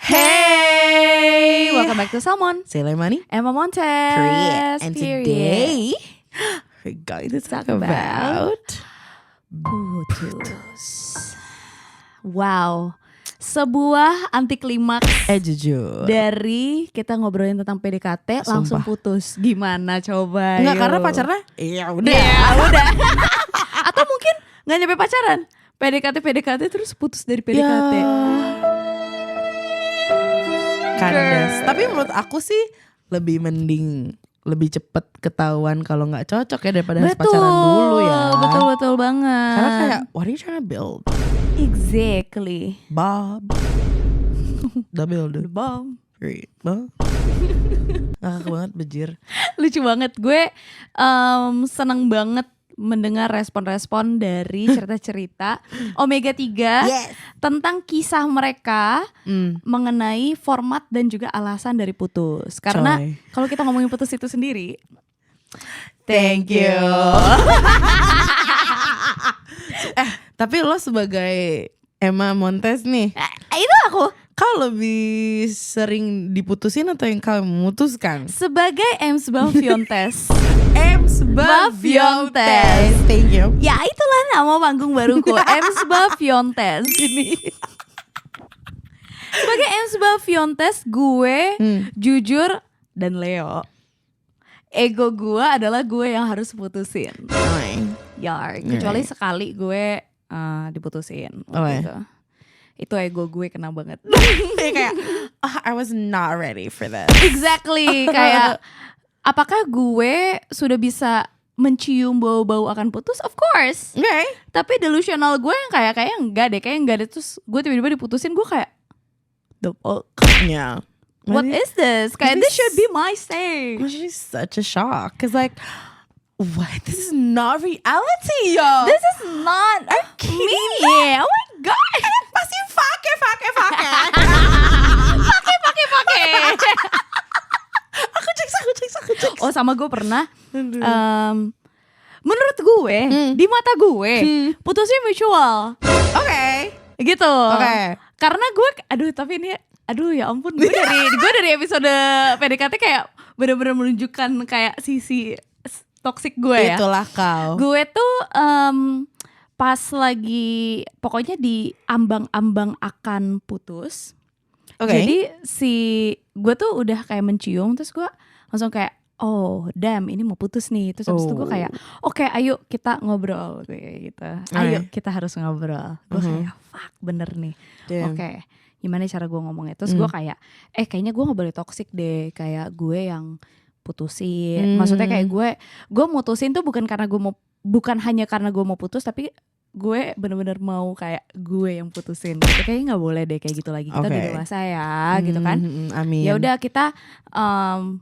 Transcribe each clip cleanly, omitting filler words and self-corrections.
Hey! Welcome back to Salmon. Sailor Money. Emma Montes. And today we're going to talk about putus. Wow. Sebuah anti klimaks jujur dari kita ngobrolin tentang PDKT langsung putus. Gimana coba? Enggak, yuk. karena pacarnya ya udah. udah. Atau mungkin gak nyampe pacaran, PDKT terus putus dari PDKT. Kandas. Tapi menurut aku sih lebih mending lebih cepet ketahuan kalau nggak cocok ya daripada harus pacaran dulu ya. Betul banget. Karena kayak what are you trying to build? Exactly. Bob. The builder. The bomb. Great. Ngakak banget bejir. Lucu banget. Gue seneng banget mendengar respon-respon dari cerita-cerita Omega 3 tentang kisah mereka mengenai format dan juga alasan dari putus. Karena kalau kita ngomongin putus itu sendiri, thank you. Tapi lo sebagai Emma Montes nih, Itu aku kau lebih sering diputusin atau yang kau memutuskan? sebagai Ems Baviontes. Ems Baviontes. Thank you. Ya itulah nama panggung baruku, Ems Baviontes. Ini. Sebagai Ems Baviontes, gue jujur dan Leo. Ego gue adalah gue yang harus putusin. Kecuali sekali gue diputusin waktu itu. Itu ego gue kena banget. Kayak I was not ready for that. Exactly. Kayak apakah gue sudah bisa mencium bau-bau akan putus? Of course. Okay. Tapi delusional gue yang kayaknya enggak deh. Terus gue tiba-tiba diputusin, gue kayak the fuck? Yeah. What is this? Kayak this should be my say. She's such a shock. Cause like, what? This is not reality, yo. This is not me. Oh my god. Pasti fake. Pakai. Aku cek. Oh sama gue pernah. Menurut gue, di mata gue, putusnya mutual. Okay. Gitu. Okay. Karena gue, ya ampun, gue dari episode PDKT kayak benar-benar menunjukkan kayak sisi toxic gue ya. Itulah kau. Gue tuh pas lagi pokoknya di ambang-ambang akan putus. Okay. Jadi gue tuh udah kayak mencium, terus gue langsung kayak oh damn ini mau putus nih. Terus habis itu gue kayak oke, ayo kita ngobrol kayak gitu. Ayo kita harus ngobrol. Gue kayak fuck bener nih. Oke, gimana cara gue ngomongnya? Terus gue kayak kayaknya gue gak boleh toxic deh. Kayak gue yang putusin. Maksudnya kayak gue mutusin tuh bukan hanya karena gue mau putus, tapi gue bener-bener mau kayak gue yang putusin gitu. Kayaknya nggak boleh deh kayak gitu lagi, kita udah dewasa ya gitu kan. Amin. Ya udah kita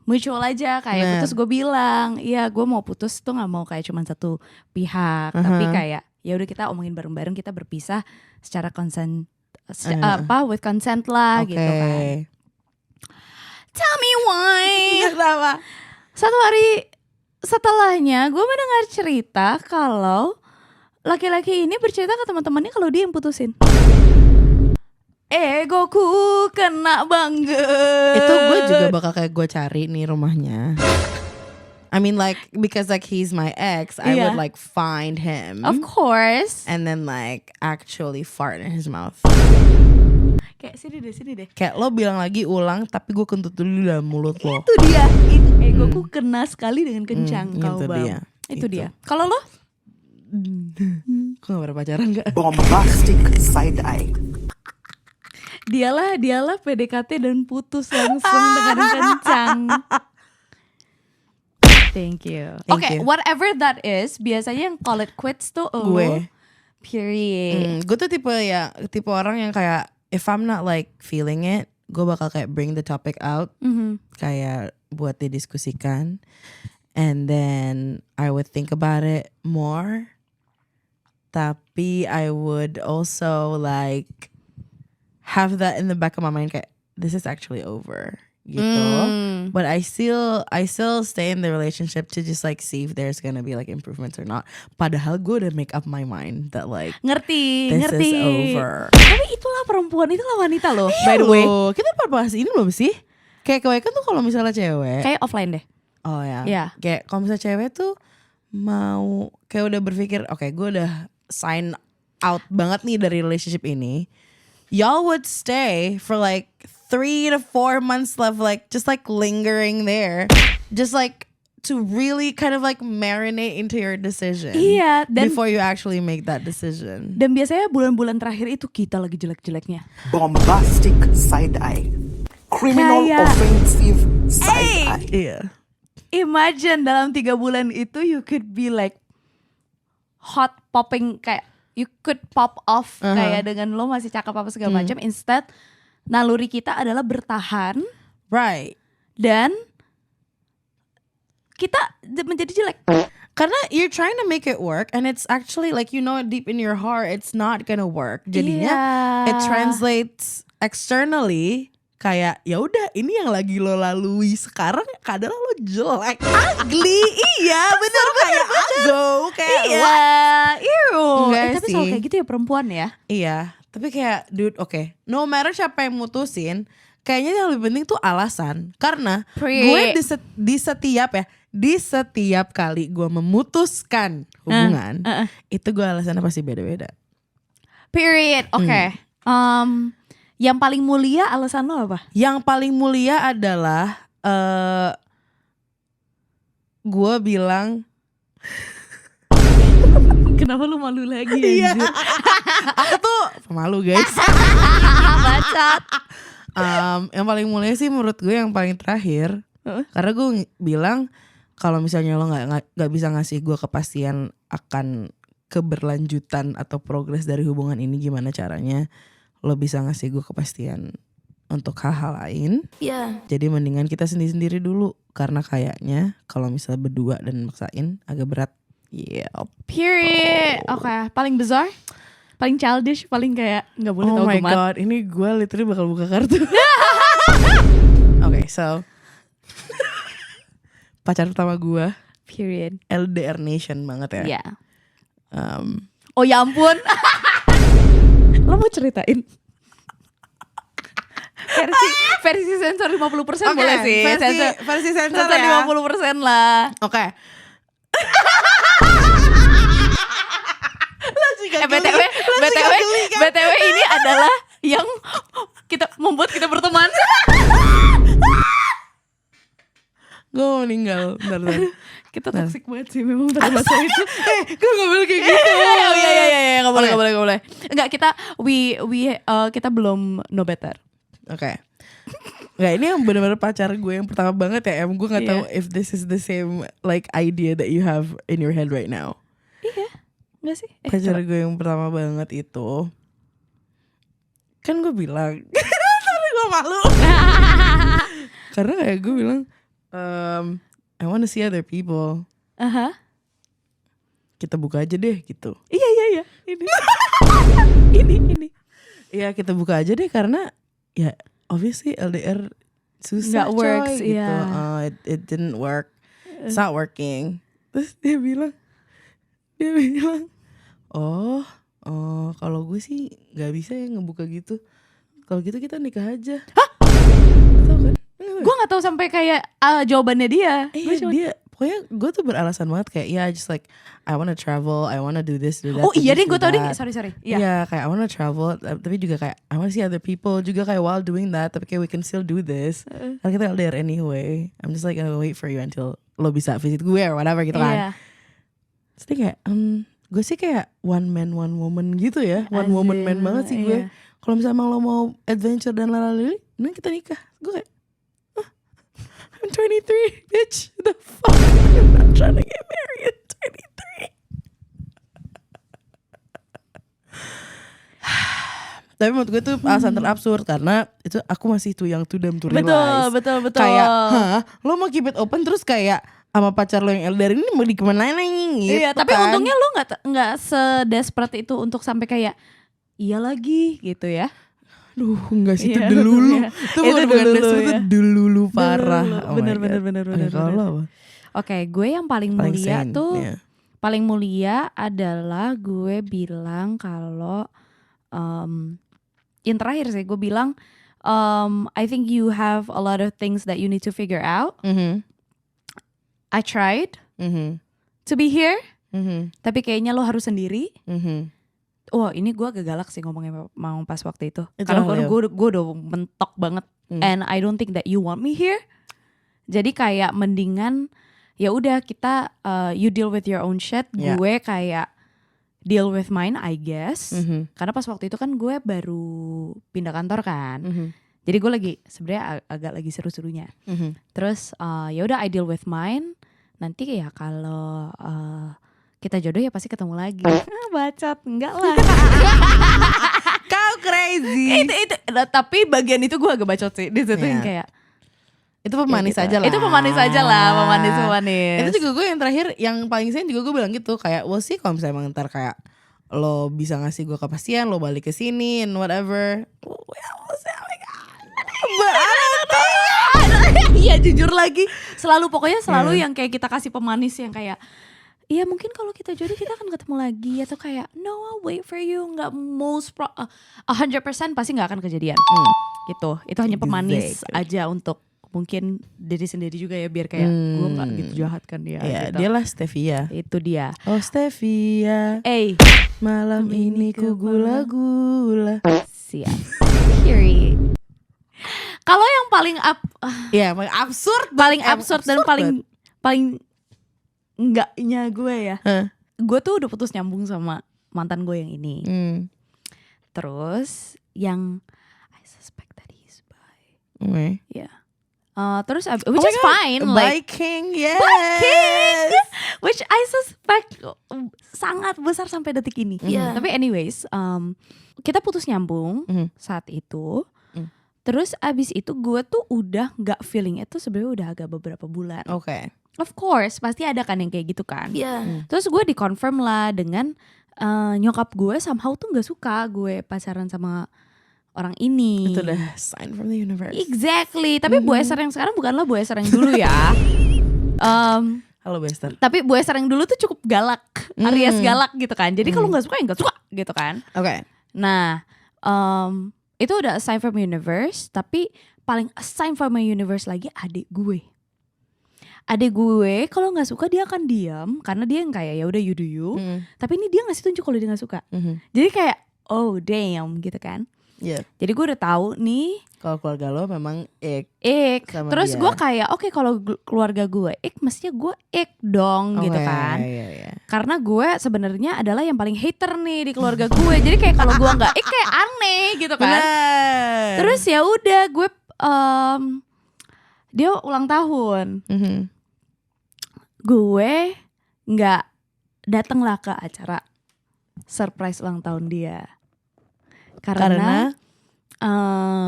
mutual aja kayak putus. Gue bilang iya gue mau putus tuh nggak mau kayak cuma satu pihak, tapi kayak ya udah kita omongin bareng-bareng, kita berpisah secara with consent lah gitu kan. Tell me why. Kenapa? Satu hari setelahnya gue mendengar cerita kalau laki-laki ini bercerita ke teman-temannya kalau dia yang putusin. Egoku kena banget. Itu gue juga bakal kayak gue cari nih rumahnya. I mean like because like he's my ex, I would like find him. Of course. And then like actually fart in his mouth. Kayak sini deh. Kayak lo bilang lagi ulang, tapi gue kentut dulu dalam mulut lo. Itu dia. Itu egoku kena sekali dengan kencang kau itu bang. dia. Itu dia. Kalau lo? Gue gak pernah pacaran gak? Bombastic side eye. Dialah PDKT dan putus langsung dengan kencang. Thank you. Oke, whatever that is, biasanya yang call it quits tuh gue. Period. Gue tuh tipe orang yang kayak if I'm not like feeling it, gue bakal kayak bring the topic out, kayak buat didiskusikan, and then I would think about it more. Tapi I would also like have that in the back of my mind kayak this is actually over gitu. But I still stay in the relationship to just like see if there's gonna be like improvements or not. Padahal gue udah make up my mind that like Ngerti. this is over. Tapi itulah perempuan, itulah wanita loh. Iya by the way, loh, kita pernah bahas ini belum sih? Kayak kebanyakan tuh kalau misalnya cewek, kayak offline deh. oh ya, Iya. kayak kalau misalnya cewek tuh mau kayak udah berpikir, oke, gue udah sign out banget nih dari relationship ini. Y'all would stay for like 3 to 4 months left, like just like lingering there, just like to really kind of like marinate into your decision. Iya, dan before you actually make that decision. dan biasanya bulan-bulan terakhir itu kita lagi jelek-jeleknya. Bombastic side eye. Criminal Kayak, offensive side eye. Iya. Imagine dalam 3 bulan itu you could be like hot popping, kayak you could pop off kayak dengan lo masih cakep apa segala macam. Instead naluri kita adalah bertahan Right. dan kita menjadi jelek. Karena you're trying to make it work and it's actually like you know deep in your heart it's not gonna work. Jadinya Iya. it translates externally kayak ya udah ini yang lagi lo lalui sekarang adalah lo jelek, ugly. Iya, benar kayak go kayak Iya, what? Enggak tapi selalu sih. kayak gitu ya perempuan ya. Iya, tapi kayak dude, oke, no matter siapa yang mutusin, kayaknya yang lebih penting tuh alasan. Karena gue di setiap kali gue memutuskan hubungan, itu gue alasannya pasti beda-beda. Period. Oke. Yang paling mulia alasan lo apa? Yang paling mulia adalah gue bilang Kenapa lu malu lagi iya. anjir? Aku tuh pemalu guys. Bacot. Yang paling mulia sih menurut gue yang paling terakhir, karena gue bilang kalau misalnya lo nggak bisa ngasih gue kepastian akan keberlanjutan atau progres dari hubungan ini, gimana caranya lo bisa ngasih gue kepastian untuk hal-hal lain. Iya. Jadi mendingan kita sendiri-sendiri dulu, karena kayaknya kalau misalnya berdua dan maksain agak berat. Yeah. Period. Oke. Paling bizarre, paling childish, paling kayak nggak boleh tahu Oh my gemat. god, ini gue literally bakal buka kartu. Oke, so pacar pertama gue Period. LDR Nation banget ya. Iya. Oh ya ampun. Lo mau ceritain? versi sensor 50% boleh sih. versi sensor Sensor ya. 50% lah. Oke. BTW ini adalah yang kita membuat kita berteman. Gue mau meninggal. Bentar. Kita toxic banget sih memang pada masa itu. Gue gak boleh kayak gitu. Oh iya nggak boleh. Enggak, kita belum know better. Oke. Nggak, ini yang benar-benar pacar gue yang pertama banget ya. Gue nggak tahu if this is the same like idea that you have in your head right now. Iya, nggak sih? Pacar gue yang pertama banget itu, kan gue bilang, sorry gue malu. Karena kayak gue bilang, I wanna see other people. Kita buka aja deh gitu. Iya. Ini. Iya, kita buka aja deh karena ya obviously LDR susah, Nggak works, coy, gitu. iya. It didn't work. It's not working. Terus dia bilang, oh kalau gue sih nggak bisa ya ngebuka gitu. Kalau gitu kita nikah aja. Hah? Tahu kan? Gue nggak tahu sampai kayak jawabannya dia. Dia pokoknya gue tuh beralasan banget kayak just like I wanna travel, I wanna do this, do that. Oh iya do deh, this, gue do tau deh. that. Sorry. Iya, kayak I wanna travel, tapi juga kayak I wanna see other people juga kayak while doing that, tapi kayak we can still do this. Karena kita LDR anyway. I'm just like gonna wait for you until lo bisa visit gue or whatever gitu kan. Iya. Terus dia kayak gue sih kayak one man one woman gitu ya. One woman man banget sih gue. Iya. Kalau misalnya emang lo mau adventure dan lalali, mending kita nikah. Gue kayak I'm 23, bitch. The fuck? I'm not trying to get married at 23. Tapi menurut gue tuh alasan terabsurd karena itu aku masih too young to them to realize. Betul. Kayak, lo mau keep it open terus kayak sama pacar lo yang LDR ini mau dikemanain anjing gitu. Iya, tapi kan. untungnya lo nggak sedesperate itu untuk sampai kayak iya lagi gitu ya. Duh, enggak sih, itu Iya, delulu. iya. Itu Itu bukan delulu, desperate, ya. itu delulu parah. Delulu. Oh my Bener. God. Oke, kalau lo apa? Oke, gue yang paling mulia sane, tuh iya. paling mulia adalah gue bilang kalau yang terakhir sih gue bilang, I think you have a lot of things that you need to figure out. I tried to be here, tapi kayaknya lo harus sendiri. Wah, ini gue agak galak sih ngomongnya mau pas waktu itu. Karena gue udah mentok banget, and I don't think that you want me here. Jadi kayak mendingan ya udah kita you deal with your own shit, gue kayak deal with mine, I guess. Karena pas waktu itu kan gue baru pindah kantor kan. Jadi gue lagi sebenarnya agak lagi seru-serunya. Terus ya udah I deal with mine. Nanti ya kalau kita jodoh ya pasti ketemu lagi. Bacot, enggak lah. Kau crazy. itu tapi bagian itu gue agak bacot sih. Di situ yang kayak itu pemanis ya gitu. aja lah. Itu pemanis aja lah, pemanis. Itu juga gue yang terakhir, yang paling sayang juga gue bilang gitu, kayak we'll see kalau misalnya emang ntar kayak lo bisa ngasih gue kepastian, lo balik ke sini and whatever. Iya jujur lagi, pokoknya selalu yang kayak kita kasih pemanis yang kayak iya mungkin kalau kita jodoh kita akan ketemu lagi, atau kayak no I'll wait for you, nggak 100% pasti nggak akan kejadian. Gitu, itu hanya pemanis aja untuk mungkin diri sendiri juga ya, biar kayak gue nggak gitu jahat kan dia. Iya, gitu. dia lah Stevia. Itu dia. Oh Stevia, malam ini ku gula-gula. Siap. Kiri. Kalau yang paling paling absurd, dan paling enggaknya gue ya. Gue tuh udah putus nyambung sama mantan gue yang ini. Terus yang I suspect that he's bi. Yeah. Terus which is fine, like King, yes. King, which I suspect sangat besar sampai detik ini. Tapi anyways, kita putus nyambung saat itu. Terus abis itu gue tuh udah gak feeling itu sebenarnya udah agak beberapa bulan. Oke. Of course, pasti ada kan yang kayak gitu kan. Terus gue dikonfirm lah dengan nyokap gue somehow tuh gak suka gue pacaran sama orang ini. Itu udah sign from the universe. Exactly. Tapi Bu Esther yang sekarang bukanlah Bu Esther yang dulu ya. Halo Bu Esther. Tapi Bu Esther yang dulu tuh cukup galak, alias galak gitu kan. Jadi kalau gak suka ya gak suka gitu kan. Oke. Nah itu udah a sign from universe. Tapi paling a sign from my universe lagi adik gue. Adik gue kalau nggak suka dia akan diam, karena dia yang kayak ya udah you do you. Tapi ini dia ngasih tunjuk kalau dia nggak suka. Jadi kayak oh damn gitu kan. Jadi gue udah tahu nih kalau keluarga lo memang ik. Terus gue kayak oke, kalau keluarga gue mestinya gue dong gitu kan. Karena gue sebenarnya adalah yang paling hater nih di keluarga gue. Jadi kayak kalau gue nggak kayak aneh gitu kan. Terus ya udah gue dia ulang tahun. Gue nggak datang lah ke acara surprise ulang tahun dia. Karena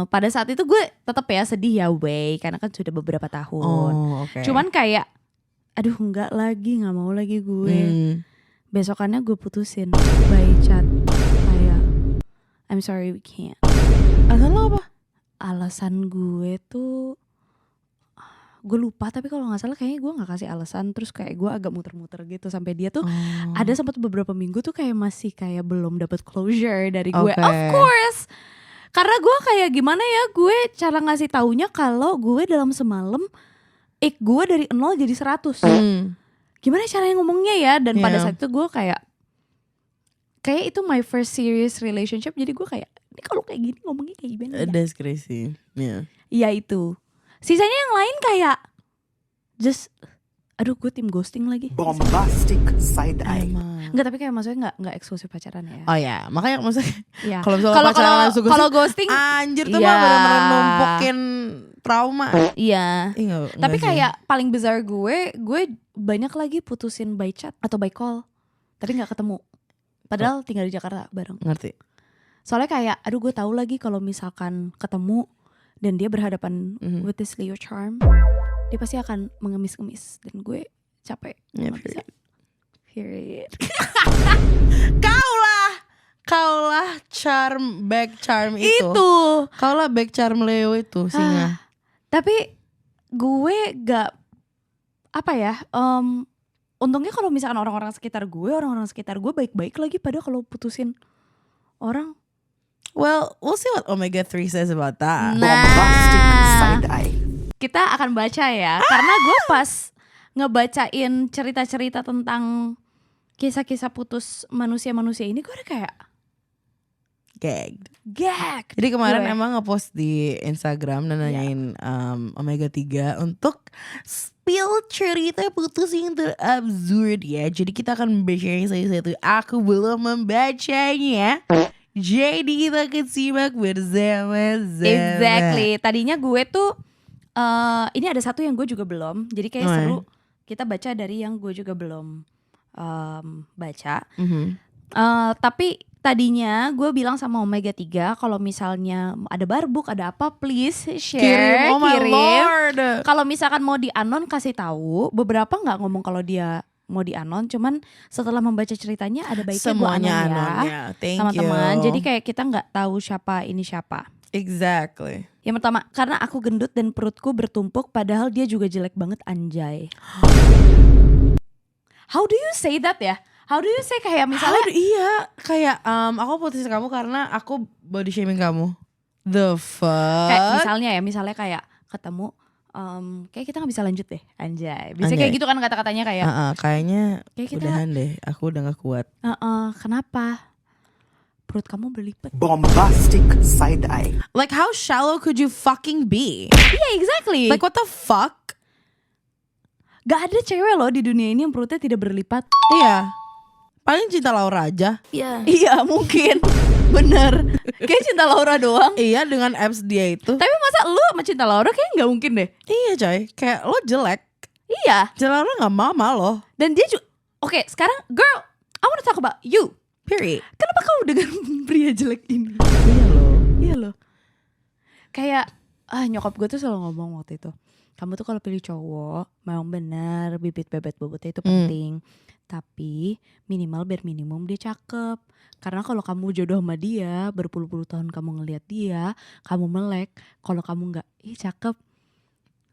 pada saat itu gue tetap ya sedih ya karena kan sudah beberapa tahun. Cuman kayak aduh nggak mau lagi gue. Besokannya gue putusin by chat kayak I'm sorry we can't. Alasan lo apa? Alasan gue tuh gue lupa, tapi kalau nggak salah kayaknya gue nggak kasih alasan. Terus kayak gue agak muter-muter gitu sampai dia tuh ada sempat beberapa minggu tuh kayak masih kayak belum dapet closure dari gue. Of course, karena gue kayak gimana ya, gue cara ngasih taunya kalau gue dalam semalam gue dari 0 jadi 100. Gimana caranya ngomongnya ya? Dan pada saat itu gue kayak itu my first serious relationship. Jadi gue kayak ini kalau kayak gini ngomongnya kayak gimana ya? Diskresi. Iya itu. Sisanya yang lain kayak just aduh gue tim ghosting lagi. Bombastic side eye. Enggak, tapi kayak maksudnya enggak eksklusif pacaran ya. Oh ya, makanya maksudnya kalau kalau ghosting anjir tuh mah benar-benar numpukin trauma. Iya. Tapi kayak paling besar gue banyak lagi putusin by chat atau by call, tapi nggak ketemu. Padahal tinggal di Jakarta bareng. Ngerti. Soalnya kayak aduh gue tahu lagi kalau misalkan ketemu dan dia berhadapan with this Leo charm, dia pasti akan mengemis-ngemis dan gue capek. Period. Kaulah back charm itu. Kaulah back charm Leo itu singa. Tapi gue gak untungnya kalau misalkan orang-orang sekitar gue baik-baik lagi, pada kalau putusin orang Well, we'll see what Omega 3 says about that. Bombastic side eye. Kita akan baca ya, karena gue pas ngebacain cerita-cerita tentang kisah-kisah putus manusia-manusia ini, gue udah kayak Gagged. gag. Jadi kemarin Gue. emang ngepost di Instagram dan nanyain Omega 3 untuk spill cerita putus yang terabsurd ya. Jadi kita akan membacain satu-satu. Aku belum membacanya. Jadi kita akan simak bersama-sama. Exactly. Tadinya gue tuh ini ada satu yang gue juga belum. Jadi kayak seru kita baca dari yang gue juga belum baca. Tapi tadinya gue bilang sama Omega 3 kalau misalnya ada barbuk, ada apa, please share, Kirim, oh my lord. Kalau misalkan mau di-anon kasih tahu. Beberapa nggak ngomong kalau dia mau di-anon, cuman setelah membaca ceritanya ada baiknya Semuanya gue anon anon ya, ya. Thank teman-teman. you. Jadi kayak kita nggak tahu siapa ini siapa. Exactly. Yang pertama, karena aku gendut dan perutku bertumpuk, padahal dia juga jelek banget, anjay. How do you say that ya? How do you say kayak misalnya Iya, kayak aku putusin kamu karena aku body shaming kamu. The fuck? kayak misalnya kayak ketemu kayak kita nggak bisa lanjut deh, anjay. Biasanya kayak gitu kan kata-katanya kayak kayaknya kayak kita udahan deh, aku udah gak kuat. kenapa? Perut kamu berlipat. Bombastic side eye. Like how shallow could you fucking be? Iya, exactly. Like what the fuck? Gak ada cewek loh di dunia ini yang perutnya tidak berlipat. Iya. Paling Cinta Laura aja. Iya, mungkin. Bener. Kayak Cinta Laura doang. Iya, dengan abs dia itu. Tapi masa lu sama Cinta Laura kayak gak mungkin deh. Iya coy, kayak lo jelek. Iya. Cinta Laura gak mama loh. Dan dia juga Oke, sekarang girl, I wanna talk about you. Period. Kenapa kamu dengan pria jelek ini? Iya loh. Iya loh. Kayak nyokap gue tuh selalu ngomong waktu itu, kamu tuh kalau pilih cowok memang benar bibit bebet bobotnya itu penting, tapi minimal biar minimum dia cakep. Karena kalau kamu jodoh sama dia, berpuluh-puluh tahun kamu ngelihat dia, kamu melek. Kalau kamu nggak, cakep,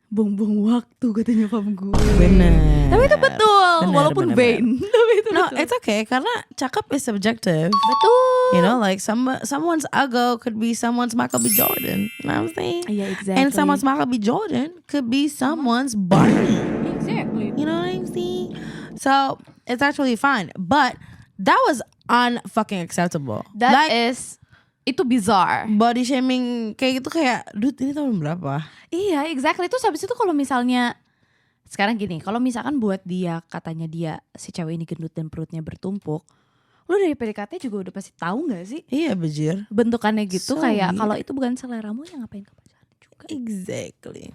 buang-buang waktu, kata nyokap gue. Bener. Tapi itu betul, Bener, walaupun bener, vain. Tapi itu No, betul. it's okay karena cakep is subjective. Betul. You know, like someone's uggo could be someone's Michael B. Jordan. You know what I'm saying? Iya, exactly. And someone's Michael B. Jordan could be someone's Barbie. Exactly. You know what I'm saying? So it's actually fine. But that was unfucking acceptable. That like, is, itu bizarre. body shaming kayak gitu kayak, dude ini tahun berapa? Iya, exactly. Terus habis itu kalau misalnya sekarang gini, kalau misalkan buat dia, katanya dia si cewek ini gendut dan perutnya bertumpuk, lu dari PDKT juga udah pasti tahu nggak sih Iya bejir. bentukannya gitu. So kayak weird. kalau itu bukan seleramu, ya ngapain ke pacaran juga. Exactly.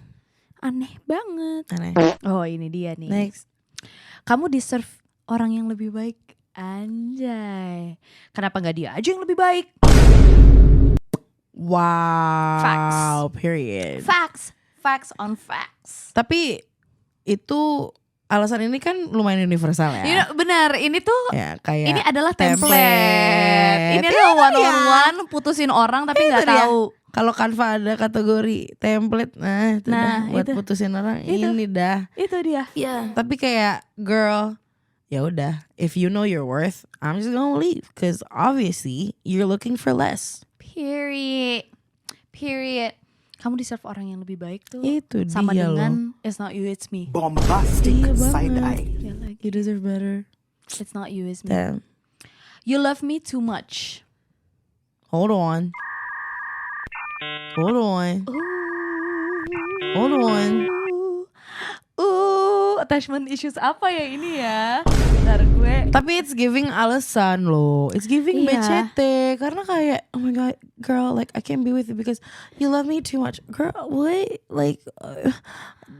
Aneh banget. Aneh. Oh, ini dia nih. Next. Kamu deserve orang yang lebih baik, anjay. Kenapa nggak dia aja yang lebih baik? Wow. Facts. Period. Facts on facts. Tapi itu alasan ini kan lumayan universal ya. You know, benar, ini tuh Ya kayak ini adalah template. template. Ini adalah Itu one on dia. one putusin orang tapi nggak Itu dia. tahu. Kalau Canva ada kategori template, nah itu Nah, dah buat itu. putusin orang Itu. ini dah. Itu dia. Tapi kayak girl, ya udah, if you know your worth, I'm just gonna leave, cause obviously you're looking for less. Period. Kamu deserve orang yang lebih baik tuh. Itu Sama dia dengan it's not you, it's me. Bombastic Iya side banget. eye. Ya lagi. You deserve better. It's not you, it's me. Damn. You love me too much. Hold on. Hold on. Hold on. Attachment issues apa ya ini ya? Bentar gue. Tapi it's giving alasan loh. It's giving Iya. becete. Karena kayak, oh my god, girl, like I can't be with you because you love me too much. Girl, what? Like,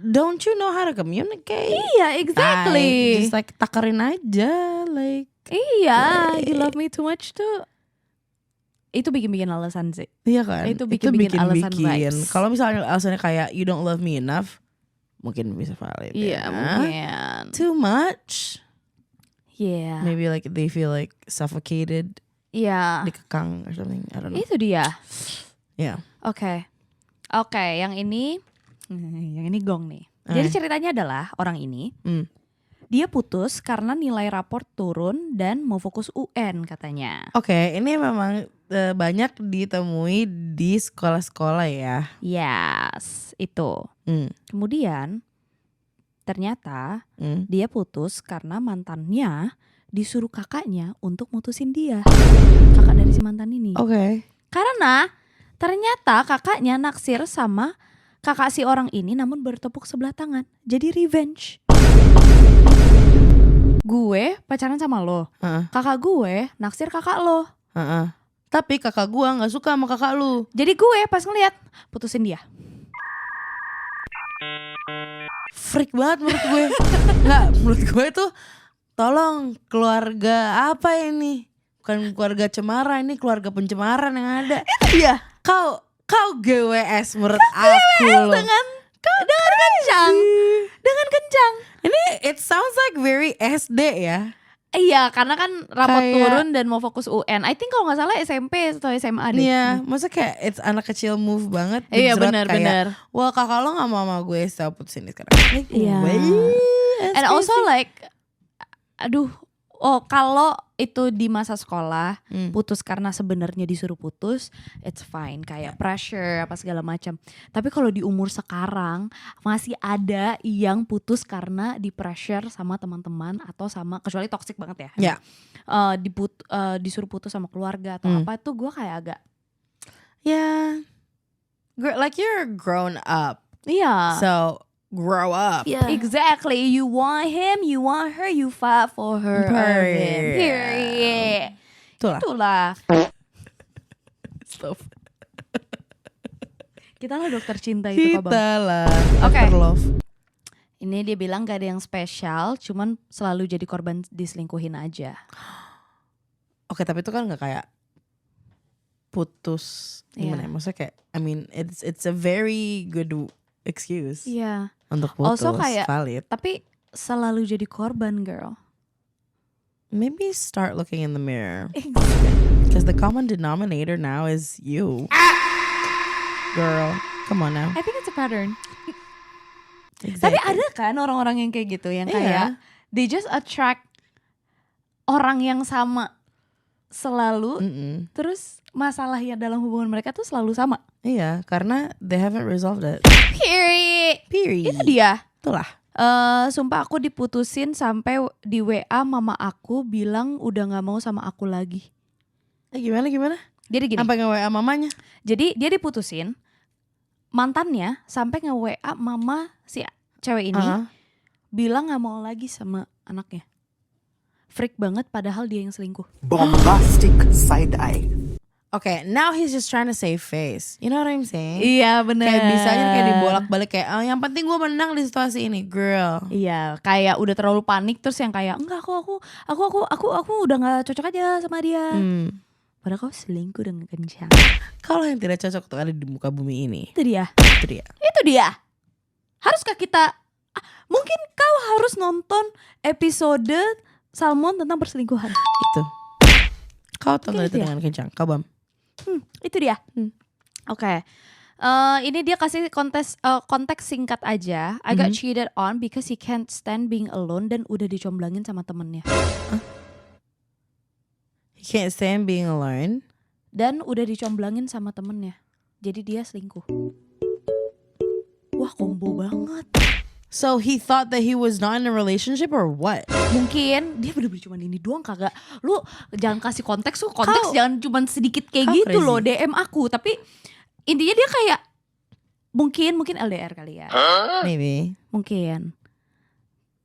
don't you know how to communicate? Iya, exactly. Like, just like takarin aja, like. Iya, you love me too much tuh. Itu bikin alasan sih. Iya kan? Itu bikin alasan vibes. Kalau misalnya alasannya kayak you don't love me enough, mungkin bisa valid. Iya, ya. mungkin. Too much. Iya. Maybe like they feel like suffocated, Iya. dikekang or something. I don't know. Itu dia. Yeah. Oke, yang ini gong nih. Jadi ceritanya adalah orang ini dia putus karena nilai raport turun dan mau fokus UN katanya. Oke, ini memang banyak ditemui di sekolah-sekolah ya. Yes, itu. Kemudian ternyata dia putus karena mantannya disuruh kakaknya untuk mutusin dia. Kakak dari si mantan ini. Oke. Karena ternyata kakaknya naksir sama kakak si orang ini namun bertepuk sebelah tangan. Jadi revenge. Gue pacaran sama lo. Kakak gue naksir kakak lo. Tapi kakak gue gak suka sama kakak lu. Jadi gue pas ngeliat putusin dia. Freak banget menurut gue. Nggak, menurut gue tuh tolong keluarga apa ini? Bukan keluarga cemara, ini keluarga pencemaran yang ada. Itu dia. Kau GWS menurut aku loh. Dengan kencang. Dengan kencang. Ini it sounds like very SD ya. Iya, karena kan rapot Kayak- turun dan mau fokus UN. I think kalau nggak salah SMP atau SMA deh. Iya, maksudnya kayak it's anak kecil move banget. Iya, Gejrot benar, kayak, benar. wah kakak lo gak mau sama gue, saya putusin ini sekarang. Like, Iya. wait, And also like, aduh, kalau itu di masa sekolah putus karena sebenarnya disuruh putus, it's fine, kayak pressure apa segala macam. Tapi kalau di umur sekarang masih ada yang putus karena di pressure sama teman-teman atau sama, kecuali toxic banget ya. Ya. Disuruh putus sama keluarga atau apa, tuh gue kayak agak, Yeah, like you're grown up, iya. so grow up. Yeah. Exactly. You want him, you want her, you fight for her or him. Period. Itulah. Stop. Kita lah dokter cinta itu, Kak Bang. Kita lah. Oke. Dr. Love. Ini dia bilang gak ada yang spesial, cuman selalu jadi korban diselingkuhin aja. Oke, tapi itu kan gak kayak putus gimana ya? Maksudnya kayak, I mean it's a very good excuse untuk putus. Also kayak, valid. tapi selalu jadi korban, girl. Maybe start looking in the mirror. Because the common denominator now is you. Girl, come on now. I think it's a pattern. Exactly. Tapi ada kan orang-orang yang kayak gitu, yang kayak they just attract orang yang sama selalu, terus masalah yang dalam hubungan mereka tuh selalu sama. Iya, karena they haven't resolved it. Period. Itu dia. Itulah. Sumpah aku diputusin sampai di WA mama aku bilang udah nggak mau sama aku lagi. Gimana? Jadi gini. Sampai nge-WA mamanya? Jadi dia diputusin, mantannya sampai nge-WA mama si cewek ini bilang nggak mau lagi sama anaknya. Freak banget padahal dia yang selingkuh. Bombastic side eye. Okay, now he's just trying to save face. You know what I'm saying? Iya bener. Kayak bisanya kayak dibolak-balik kayak yang penting gue menang di situasi ini, girl. Iya, kayak udah terlalu panik terus yang kayak enggak aku udah nggak cocok aja sama dia. Padahal kau selingkuh dengan kencang. Kalau yang tidak cocok tuh ada di muka bumi ini. Itu dia. Itu dia. Haruskah kita? Mungkin kau harus nonton episode Salmon tentang perselingkuhan. Itu. Kau tonton itu dengan kencang, kau Bam. Itu dia. Oke. Ini dia kasih konteks singkat aja. I got cheated on because he can't stand being alone dan udah dicomblangin sama temennya. He can't stand being alone. Dan udah dicomblangin sama temennya. Jadi dia selingkuh. Wah, kombo banget. So he thought that he was not in a relationship or what? Mungkin dia bener-bener cuma ini doang kagak. Lu jangan kasih konteks jangan cuma sedikit kayak Kau gitu crazy. loh DM aku. Tapi intinya dia kayak mungkin LDR kali ya. Maybe. Mungkin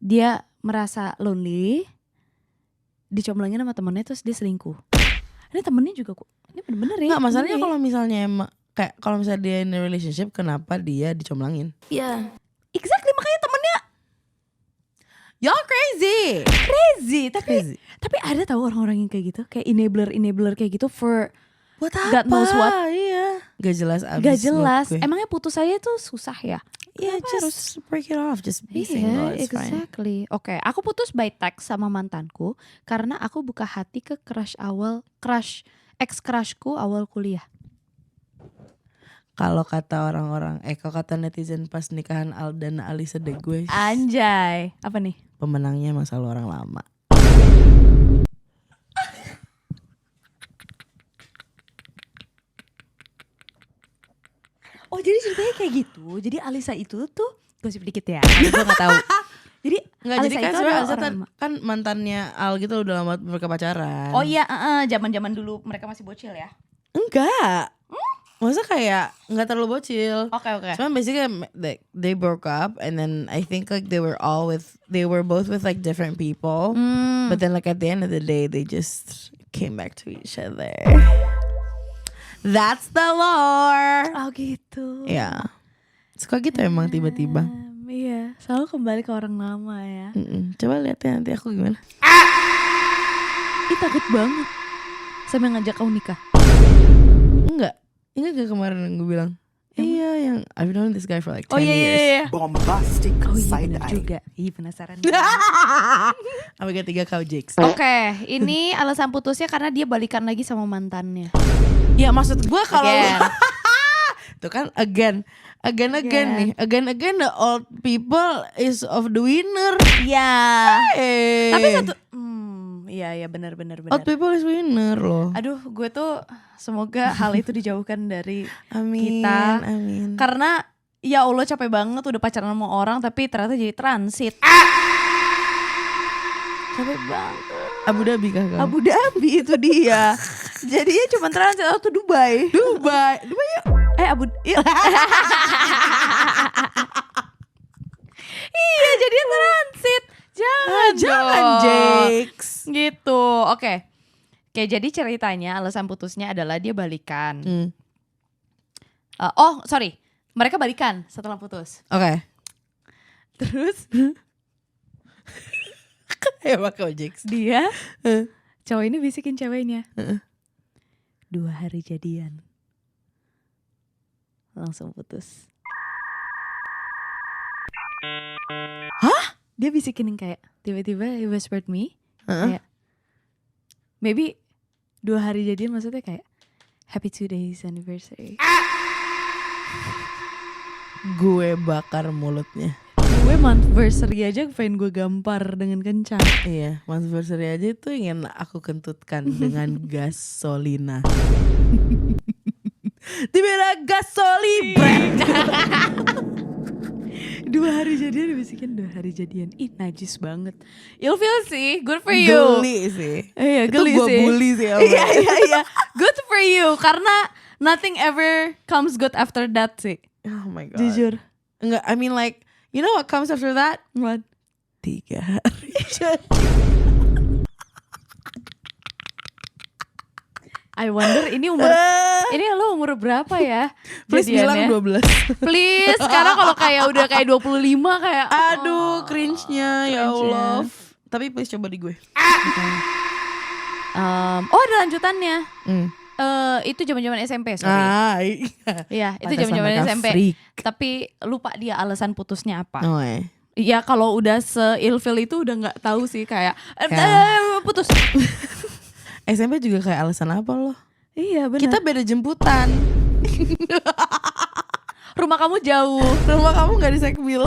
dia merasa lonely, dicomblangin sama temennya terus dia selingkuh. Ini temennya juga kok. Ini bener-bener ya. Nggak, masalahnya kalau misalnya kayak kalau misalnya dia in a relationship, kenapa dia dicomblangin? Iya. Exactly, makanya temennya Y'all crazy. Tapi ada tahu orang-orang yang kayak gitu, kayak enabler kayak gitu for Buat God apa? knows what. Iya. Gak jelas abis. Gak jelas. menurut gue. Emangnya putus aja tuh susah ya? Iya, Kenapa just break it off, just be single, it's fine. Exactly. Oke, aku putus by text sama mantanku karena aku buka hati ke ex crushku awal kuliah. Kalau kata orang-orang, kalau kata netizen pas nikahan Aldan Alisa de gue, Anjay, apa nih? pemenangnya emang selalu orang lama. Oh jadi ceritanya kayak gitu. Jadi Alisa itu tuh gosip dikit ya. Gue gak tahu. Jadi Nggak, jadi kan sebenarnya Alisa kan mantannya Al gitu udah lama mereka pacaran. Oh iya, zaman-zaman dulu mereka masih bocil ya. Enggak. Masa kayak nggak terlalu bocil. Oke. Cuman basically they broke up and then I think like they were both with like different people. But then like at the end of the day they just came back to each other. That's the lore. Oh gitu. Ya. Suka gitu emang tiba-tiba. Iya, selalu kembali ke orang lama ya. Coba lihat ya nanti aku gimana. Ih takut banget. Sampai ngajak kau nikah. Enggak. Ingat gak kemarin yang gue bilang? Iya yang I've known this guy for like 10 Oh iya years. Bombastic Oh iya side bener eye. juga. Ih penasaran. Apa ketiga kau Jakes? Oke, ini alasan putusnya karena dia balikan lagi sama mantannya. Ya maksud gue kalau Again. tuh kan again nih. Again the old people is of the winner. Iya. Hey. Tapi satu iya benar. Old people is winner loh. Aduh, gue tuh semoga hal itu dijauhkan dari Amin, kita. amin. Karena ya Allah capek banget udah pacaran sama orang tapi ternyata jadi transit. Capek banget. Abu Dhabi kah kau? Abu Dhabi itu dia. Jadinya cuma transit atau Dubai. Dubai yuk. Iya, jadinya transit. Jangan dong. Jakes. Gitu. Oke, jadi ceritanya alasan putusnya adalah dia balikan. Mereka balikan setelah putus. Oke. Terus Ya kau Jakes. dia cowok ini bisikin ceweknya 2 hari jadian langsung putus. Hah? Dia bisikin yang kayak tiba-tiba he whispered me kayak maybe 2 hari jadian maksudnya kayak happy 2 days anniversary. Gue bakar mulutnya. Gue monthversary aja pengen gue gampar dengan kencang. Iya, monthversary aja itu ingin aku kentutkan dengan gasolina. Dibera gasoli brand. 2 hari jadian dibisikin 2 hari jadian. Ih najis banget. Ilfeel sih, good for you. Geli sih. Iya Itu geli gue sih. bully sih. Iya. Good for you. Karena nothing ever comes good after that sih. Oh my god. Jujur. Enggak, I mean like, you know what comes after that? What? 3 hari jadi. I wonder ini lo umur berapa ya? Please bilang jadiannya? 12. Please, karena kalau kayak udah kayak 25 kayak Aduh, cringe-nya ya Allah. Tapi please coba di gue. ada lanjutannya. Itu zaman-zaman SMP, sorry. Iya, itu zaman-zaman SMP. Freak. Tapi lupa dia alasan putusnya apa. Oh, Iya, kalau udah se-ilfil itu udah nggak tahu sih kayak putus. SMP juga kayak alasan apa loh? Iya benar. Kita beda jemputan. Rumah kamu jauh. Rumah kamu nggak di Sekbil.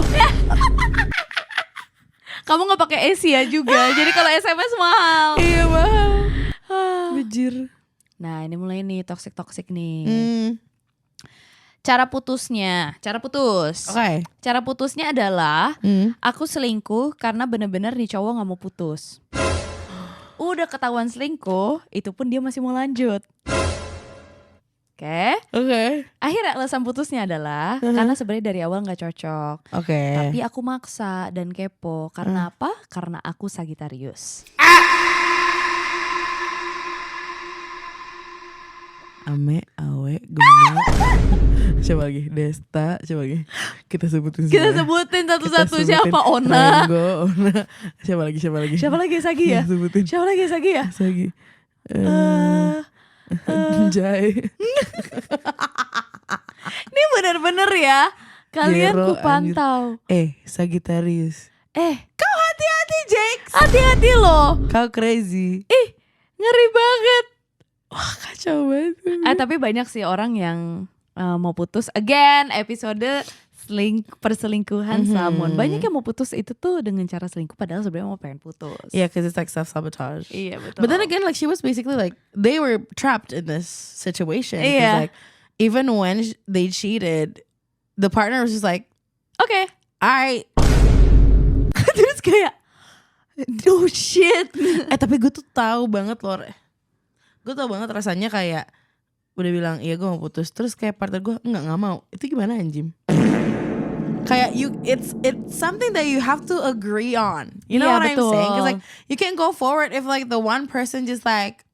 Kamu nggak pakai AC ya juga. Jadi kalau SMS mahal. Iya mahal. Bejir. Nah ini mulai nih toxic nih. Cara putus. Oke. Cara putusnya adalah aku selingkuh karena bener-bener nih cowok nggak mau putus. Udah ketahuan selingkuh, itu pun dia masih mau lanjut. Oke. Akhirnya alasan putusnya adalah karena sebenarnya dari awal nggak cocok. Tapi aku maksa dan kepo. Karena apa? Karena aku Sagittarius. Ame, awe, gema. Coba lagi, Desta, coba lagi. Kita sebutin Satu-satu. Siapa? Ona. Renggo, Ona. Siapa lagi? Sagi ya? Sebutin. Siapa lagi Sagi ya? Sagi. Jai. Ini bener-bener ya. Kalian Jero, ku pantau. Sagittarius. Kau hati-hati Jakes. Hati-hati loh. Kau crazy. Ngeri banget. Wah kacau banget. Tapi banyak sih orang yang mau putus. Again, episode perselingkuhan Salmon. Banyak yang mau putus itu tuh dengan cara selingkuh padahal sebenarnya mau pengen putus. Yeah, because it's like self-sabotage. Iya betul. But then again, like she was basically like they were trapped in this situation. Iya. Like even when they cheated, the partner was just like, Oke. alright. Terus kayak, oh shit. Tapi gue tuh tahu banget loh. Gue tahu banget rasanya kayak udah bilang iya gue mau putus, terus kayak partner gue nggak mau. Itu gimana anjim? Kayak it's something that you have to agree on. You know Iya, what betul. I'm saying? Cause like you can't go forward if like the one person just like,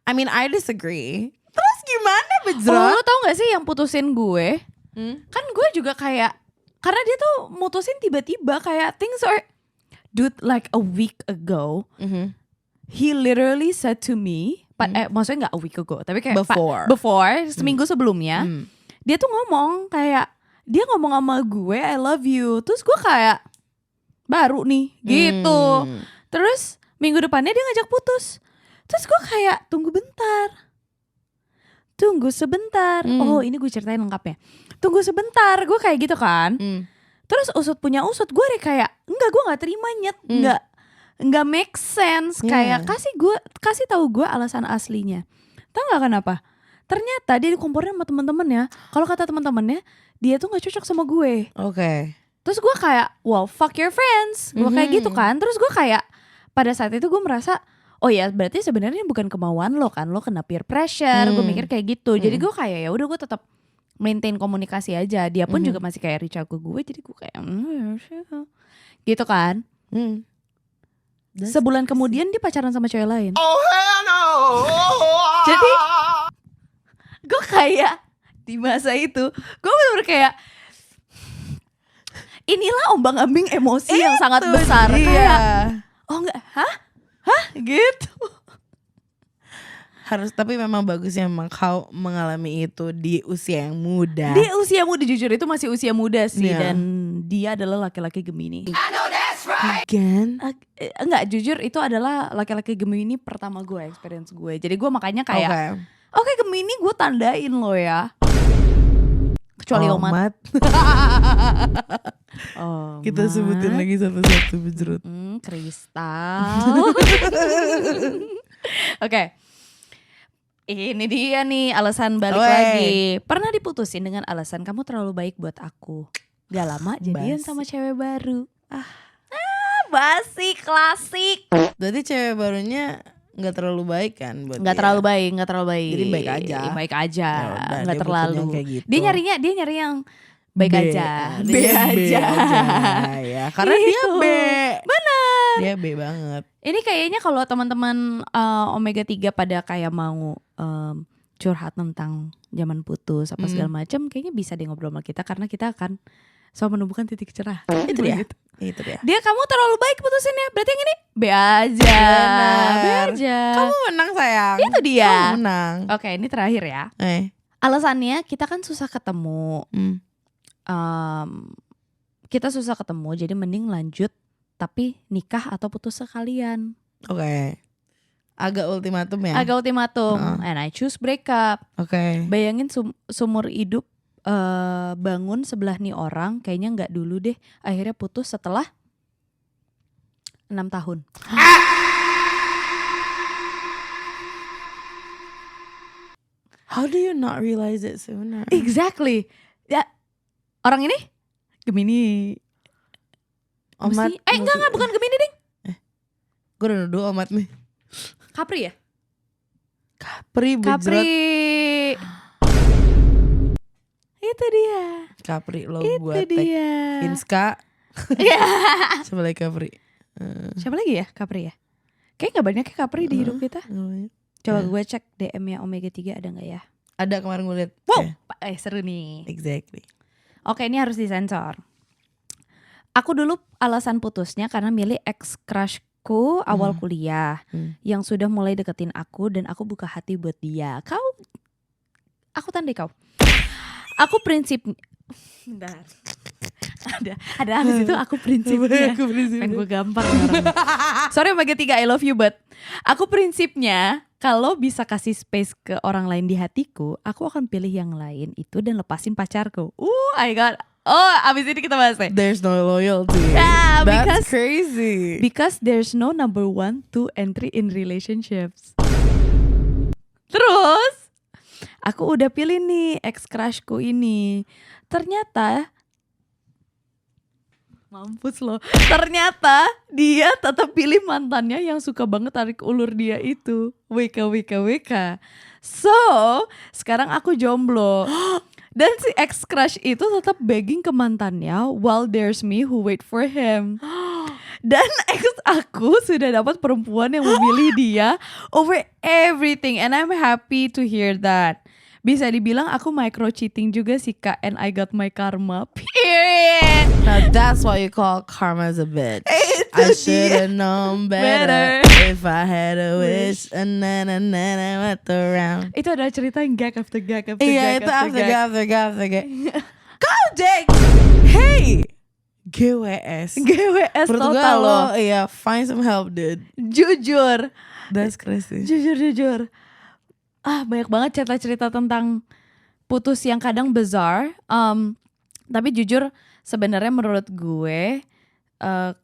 I mean I disagree. Terus gimana Oh, bejrot? lo tau gak sih yang putusin gue? Kan gue juga kayak, karena dia tuh mutusin tiba-tiba kayak things are, dude, like a week ago, he literally said to me, maksudnya gak a week ago, tapi kayak before seminggu sebelumnya, dia tuh ngomong kayak, dia ngomong sama gue I love you, terus gue kayak baru nih gitu, terus minggu depannya dia ngajak putus, terus gue kayak tunggu sebentar, oh ini gue ceritain lengkapnya, tunggu sebentar, gue kayak gitu kan, terus usut punya usut, gue kayak enggak, gue nggak terima nyet, nggak make sense, kayak kasih tahu gue alasan aslinya, tau nggak kenapa? Ternyata dia dikomporin sama teman-temannya. Kalau kata teman-temannya, dia tuh nggak cocok sama gue. Oke. Terus gue kayak, well fuck your friends. Gue kayak gitu kan. Terus gue kayak pada saat itu gue merasa, oh ya berarti sebenarnya bukan kemauan lo kan, lo kena peer pressure. Gue mikir kayak gitu. Jadi gue kayak ya udah gue tetap maintain komunikasi aja. Dia pun juga masih kayak reach out ke gue. Jadi gue kayak, gitu kan. Sebulan kemudian dia pacaran sama cewek lain. Oh hell no! Jadi gue kayak di masa itu gue bener-bener kayak inilah ombang-ambing emosi yang sangat besar. Kayak oh enggak, hah gitu. Harus, tapi memang bagusnya memang kau mengalami itu di usia yang muda. Di usia muda, jujur itu masih usia muda sih. Dan dia adalah laki-laki Gemini. Again? Enggak, jujur itu adalah laki-laki Gemini pertama gue, experience gue. Jadi gue makanya kayak Oke, Gemini gue tandain lo ya. Kecuali Omat. Kita sebutin lagi satu-satu bejrut. Kristal. Oke. Ini dia nih alasan balik lagi. Pernah diputusin dengan alasan kamu terlalu baik buat aku. Gak lama jadian sama cewek baru. Basi klasik. Berarti cewek barunya nggak terlalu baik kan buat nggak terlalu baik. Jadi baik aja. Baik aja. Yaudah, nggak terlalu. Gitu. Dia nyari yang baik aja. B aja. Ya, karena gitu. dia B. Benar. Dia B banget. Ini kayaknya kalau teman-teman Omega 3 pada kayak mau curhat tentang zaman putus apa segala macam, kayaknya bisa deh ngobrol sama kita karena kita akan selalu menumbuhkan titik cerah. Itu dia. Itu dia. Dia kamu terlalu baik putusinnya. Berarti yang ini B aja. B aja. Kamu menang sayang. Itu dia. Kamu menang. Oke, ini terakhir ya. Alasannya kita kan susah ketemu. Kita susah ketemu, jadi mending lanjut tapi nikah atau putus sekalian. Oke. Agak ultimatum ya. Agak ultimatum. And I choose breakup. Oke. Bayangin seumur hidup bangun sebelah nih orang, kayaknya nggak dulu deh. Akhirnya putus setelah 6 tahun. How do you not realize it sooner? Exactly. Ya, orang ini Gemini. Omat. Enggak, bukan Gemini ding. Gue udah nuduh Omat nih. Capri ya? Capri. Itu dia. Capri lo itu buat dia. Inska. Siapa lagi Capri? Siapa lagi ya Capri ya? Kayaknya gak banyak ya Capri di hidup kita. Coba gue cek DM-nya Omega 3 ada gak ya? Ada, kemarin gue liat. Wow, seru nih. Exactly. Oke, ini harus disensor. Aku dulu alasan putusnya karena milih ex crushku awal kuliah yang sudah mulai deketin aku dan aku buka hati buat dia. Aku tandai kau. Aku prinsip. Bentar. Ada habis itu aku prinsipnya. Pengen gue gampang orang. Sorry Omega 3, I love you but aku prinsipnya kalau bisa kasih space ke orang lain di hatiku, aku akan pilih yang lain itu dan lepasin pacarku. I got. Oh, abis ini kita bahas deh. There's no loyalty. Yeah, That's crazy. Because there's no number 1, 2, and 3 in relationships. Terus aku udah pilih nih ex crushku ini. Ternyata mampus loh. Ternyata dia tetap pilih mantannya yang suka banget tarik ulur dia itu. WK. So, sekarang aku jomblo. Dan si ex crush itu tetap begging ke mantannya while there's me who wait for him. Dan ex aku sudah dapat perempuan yang memilih dia over everything, and I'm happy to hear that. Bisa dibilang aku micro cheating juga sih Kak, and I got my karma. Period. Now that's what you call karma as a bitch. I should've known better if I had a wish. And then went around. Itu adalah cerita yang gag after gag after Iya, gag itu after gag. after gag. Kau Jack, hey, GWS. GWS Menurut gue total lo, loh. iya, find some help, dude. Jujur. That's crazy. Jujur. Banyak banget cerita-cerita tentang putus yang kadang bizarre. Tapi jujur sebenarnya menurut gue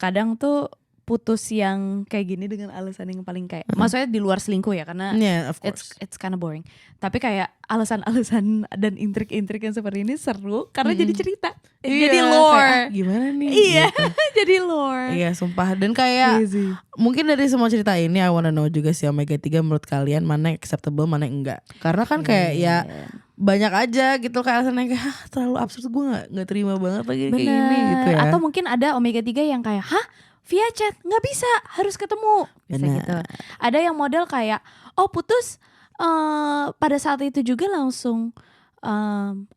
kadang tuh putus yang kayak gini dengan alasan yang paling kayak maksudnya di luar selingkuh ya, karena Yeah, of course. it's kind of boring. Tapi kayak alasan-alasan dan intrik-intrik yang seperti ini seru karena jadi cerita. Iya, Jadi lore. kayak, gimana nih? Iya, Gitu. jadi lore. Iya, sumpah. Dan kayak Crazy. mungkin dari semua cerita ini I wanna know juga sih Omega 3 menurut kalian mana yang acceptable, mana yang enggak. Karena kan kayak ya banyak aja gitu kayak alasannya kayak terlalu absurd, gue nggak terima banget lagi kayak gini gitu ya. Atau mungkin ada Omega 3 yang kayak via chat nggak bisa, harus ketemu. Bisa Benar. gitu. Ada yang model kayak putus pada saat itu juga langsung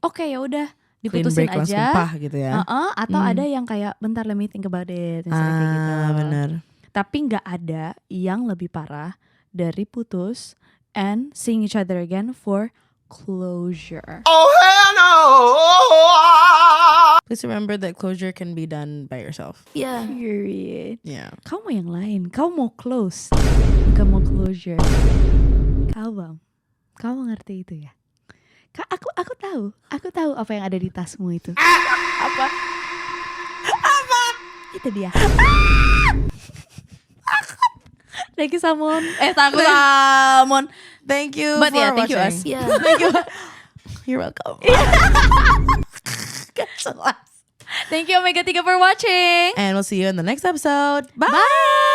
oke, ya udah diputusin Clean break, langsung aja. pah gitu ya. Atau ada yang kayak bentar let me think about it, misalnya kayak gitu. Benar. Tapi nggak ada yang lebih parah dari putus and seeing each other again for closure. Please remember that closure can be done by yourself. Period. Yeah. Kau mau yang lain, kau mau close, bukan mau closure. Kau bang, kau mengerti itu ya? Aku tahu apa yang ada di tasmu itu. Apa? Itu dia. Thank you Salmon. Takut Salmon. Thank you But for yeah, thank you watching. us. Thank you. You're welcome. Thank you Omega 3 for watching. And we'll see you in the next episode. Bye. Bye.